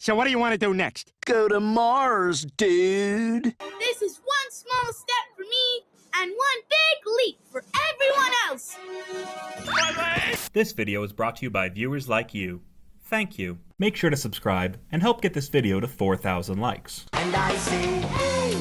So what do you want to do next? Go to Mars, dude. This is one small step for me and one big leap for everyone else. This video is brought to you by viewers like you. Thank you. Make sure to subscribe and help get this video to 4,000 likes. And I say, hey.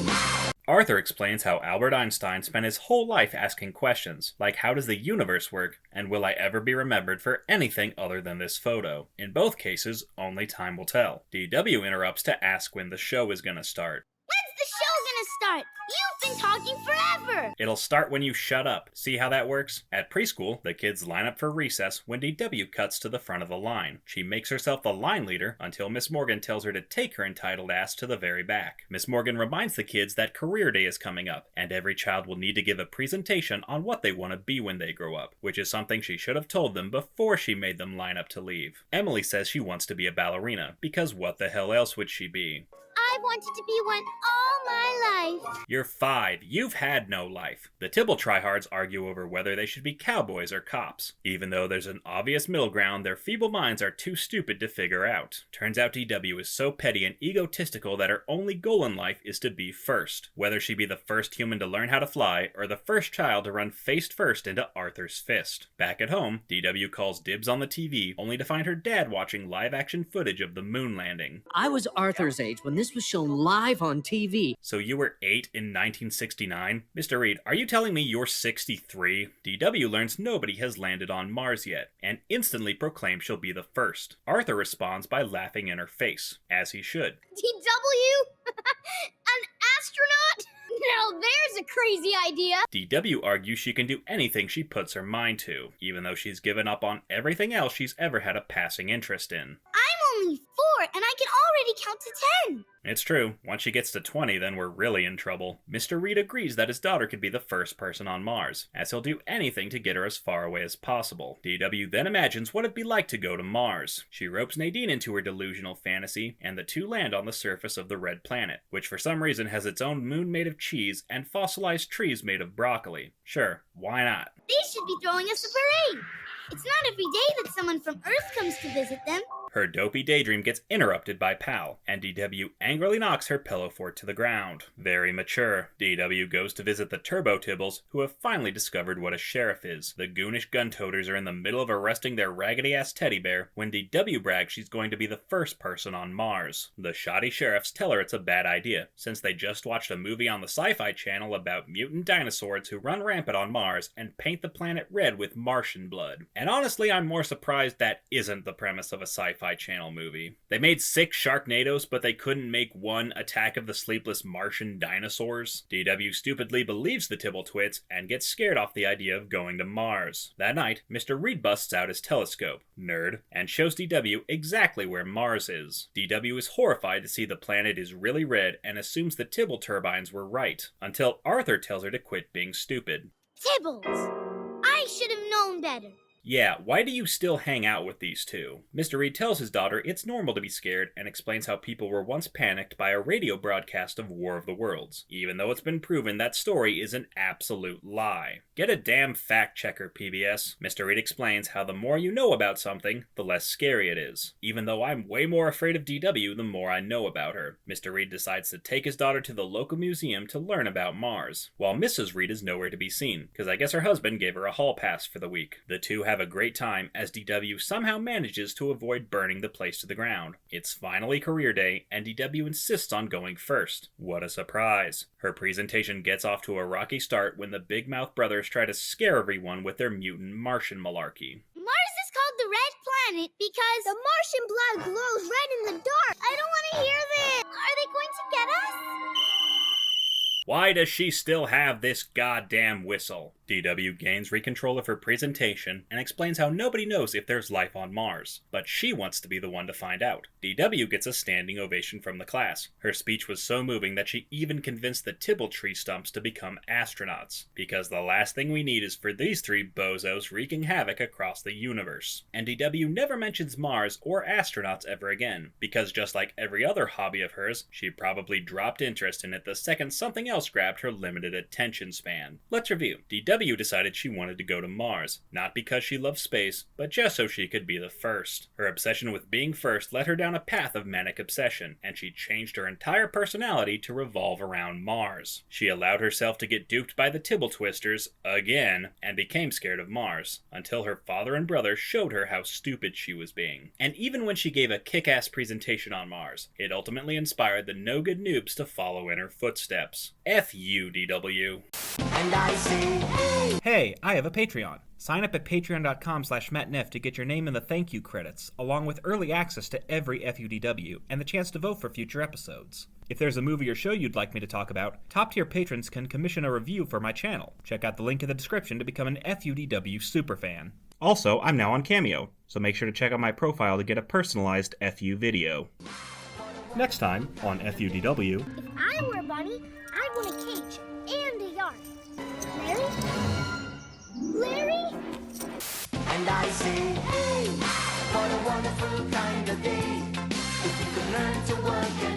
Arthur explains how Albert Einstein spent his whole life asking questions, like how does the universe work, and will I ever be remembered for anything other than this photo? In both cases, only time will tell. DW interrupts to ask when the show is gonna start. When's the show gonna start? You've been talking forever. It'll start when you shut up. See how that works? At preschool, the kids line up for recess when DW cuts to the front of the line. She makes herself the line leader until Miss Morgan tells her to take her entitled ass to the very back. Miss Morgan reminds the kids that career day is coming up, and every child will need to give a presentation on what they want to be when they grow up, which is something she should have told them before she made them line up to leave. Emily says she wants to be a ballerina, because what the hell else would she be? I wanted to be one all my life. You're 5. You've had no life. The Tibble tryhards argue over whether they should be cowboys or cops. Even though there's an obvious middle ground, their feeble minds are too stupid to figure out. Turns out DW is so petty and egotistical that her only goal in life is to be first. Whether she be the first human to learn how to fly, or the first child to run face first into Arthur's fist. Back at home, DW calls dibs on the TV, only to find her dad watching live-action footage of the moon landing. I was Arthur's age when this was shown live on TV. So you were 8 in 1969? Mr. Reed, are you telling me you're 63? DW learns nobody has landed on Mars yet, and instantly proclaims she'll be the first. Arthur responds by laughing in her face, as he should. DW? An astronaut? Now there's a crazy idea. DW argues she can do anything she puts her mind to, even though she's given up on everything else she's ever had a passing interest in. I'm only 4 and I can already count to 10. It's true. Once she gets to 20, then we're really in trouble. Mr. Reed agrees that his daughter could be the first person on Mars, as he'll do anything to get her as far away as possible. DW then imagines what it'd be like to go to Mars. She ropes Nadine into her delusional fantasy, and the two land on the surface of the red planet, which for some reason has its own moon made of cheese and fossilized trees made of broccoli. Sure, why not? They should be throwing us a parade. It's not every day that someone from Earth comes to visit them. Her dopey daydream gets interrupted by Pal, and DW angrily knocks her pillow fort to the ground. Very mature. DW goes to visit the Turbo Tibbles, who have finally discovered what a sheriff is. The goonish gun-toters are in the middle of arresting their raggedy-ass teddy bear when DW brags she's going to be the first person on Mars. The shoddy sheriffs tell her it's a bad idea, since they just watched a movie on the Sci-Fi Channel about mutant dinosaurs who run rampant on Mars and paint the planet red with Martian blood. And honestly, I'm more surprised that isn't the premise of a Sci-Fi Channel movie. They made 6 Sharknadoes, but they couldn't make one Attack of the Sleepless Martian Dinosaurs. DW stupidly believes the Tibble twits and gets scared off the idea of going to Mars. That night, Mr. Reed busts out his telescope, nerd, and shows DW exactly where Mars is. DW is horrified to see the planet is really red and assumes the Tibble turbines were right, until Arthur tells her to quit being stupid. Tibbles! I should have known better. Yeah, why do you still hang out with these two? Mr. Reed tells his daughter it's normal to be scared and explains how people were once panicked by a radio broadcast of War of the Worlds, even though it's been proven that story is an absolute lie. Get a damn fact checker, PBS. Mr. Reed explains how the more you know about something, the less scary it is. Even though I'm way more afraid of DW the more I know about her. Mr. Reed decides to take his daughter to the local museum to learn about Mars, while Mrs. Reed is nowhere to be seen, because I guess her husband gave her a hall pass for the week. The two have a great time as DW somehow manages to avoid burning the place to the ground. It's finally career day, and DW insists on going first. What a surprise. Her presentation gets off to a rocky start when the Big Mouth brothers try to scare everyone with their mutant Martian malarkey. Mars is called the Red Planet because the Martian blood glows red in the dark. I don't want to hear this. Are they going to get us? Why does she still have this goddamn whistle? DW gains recontrol of her presentation and explains how nobody knows if there's life on Mars, but she wants to be the one to find out. DW gets a standing ovation from the class. Her speech was so moving that she even convinced the Tibble tree stumps to become astronauts, because the last thing we need is for these 3 bozos wreaking havoc across the universe. And DW never mentions Mars or astronauts ever again, because just like every other hobby of hers, she probably dropped interest in it the second something else else grabbed her limited attention span. Let's review. DW decided she wanted to go to Mars, not because she loved space, but just so she could be the first. Her obsession with being first led her down a path of manic obsession, and she changed her entire personality to revolve around Mars. She allowed herself to get duped by the Tibble Twisters again, and became scared of Mars, until her father and brother showed her how stupid she was being. And even when she gave a kick-ass presentation on Mars, it ultimately inspired the no-good noobs to follow in her footsteps. F you, DW. And I say, Hey, I have a Patreon. Sign up at patreon.com/mattneff to get your name in the thank you credits, along with early access to every FUDW and the chance to vote for future episodes. If there's a movie or show you'd like me to talk about, top-tier patrons can commission a review for my channel. Check out the link in the description to become an FUDW superfan. Also, I'm now on Cameo, so make sure to check out my profile to get a personalized FU video. Next time on FUDW... If I were a bunny, I'd want a cage and a yard. Larry? Larry? and I say, hey, what a wonderful kind of day. If you could learn to work